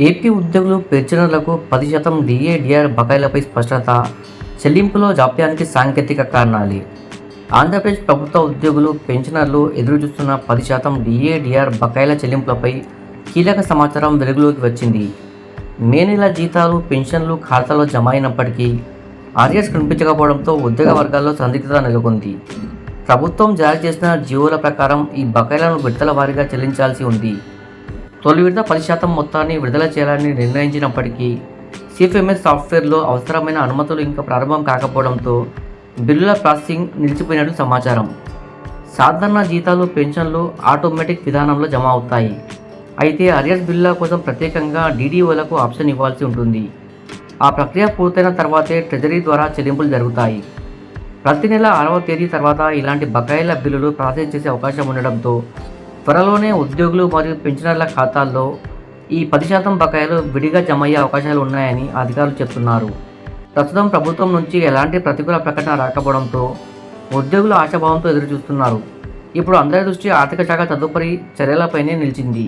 AP ఉద్యోగులు, పెన్షనర్లకు 10% DA, DR బకాయిలపై స్పష్టత, చెల్లింపులో జాప్యానికి సాంకేతిక కారణాలు. ఆంధ్రప్రదేశ్ ప్రభుత్వ ఉద్యోగులు, పెన్షనర్లు ఎదురుచూస్తున్న 10% డీఏ, డీఆర్ బకాయిల చెల్లింపులపై కీలక సమాచారం వెలుగులోకి వచ్చింది. మే నెల జీతాలు, పెన్షన్లు ఖాతాలో జమ అయినప్పటికీ ఆర్ఎస్ కనిపించకపోవడంతో ఉద్యోగ వర్గాల్లో సందిగ్ధత నెలకొంది. ప్రభుత్వం జారీ చేసిన జీవోల ప్రకారం ఈ బకాయిలను విడతల వారీగా చెల్లించాల్సి ఉంది. తొలి విడత 10% మొత్తాన్ని విడుదల చేయాలని నిర్ణయించినప్పటికీ సిఎఫ్ఎంఎస్ సాఫ్ట్వేర్లో అవసరమైన అనుమతులు ఇంకా ప్రారంభం కాకపోవడంతో బిల్లుల ప్రాసెసింగ్ నిలిచిపోయినట్లు సమాచారం. సాధారణ జీతాలు, పెన్షన్లు ఆటోమేటిక్ విధానంలో జమ అవుతాయి. అయితే ఆర్ఎస్ బిల్లుల కోసం ప్రత్యేకంగా డీడీఓలకు ఆప్షన్ ఇవ్వాల్సి ఉంటుంది. ఆ ప్రక్రియ పూర్తయిన తర్వాతే ట్రెజరీ ద్వారా చెల్లింపులు జరుగుతాయి. ప్రతి నెల 6వ తేదీ తర్వాత ఇలాంటి బకాయిల బిల్లులు ప్రాసెస్ చేసే అవకాశం ఉండడంతో త్వరలోనే ఉద్యోగులు మరియు పెన్షనర్ల ఖాతాల్లో ఈ 10% బకాయిలు విడిగా జమ అయ్యే అవకాశాలు ఉన్నాయని అధికారులు చెబుతున్నారు. ప్రస్తుతం ప్రభుత్వం నుంచి ఎలాంటి ప్రతికూల ప్రకటన రాకపోవడంతో ఉద్యోగులు ఆశాభావంతో ఎదురుచూస్తున్నారు. ఇప్పుడు అందరి దృష్టి ఆర్థిక శాఖ తదుపరి చర్యలపైనే నిలిచింది.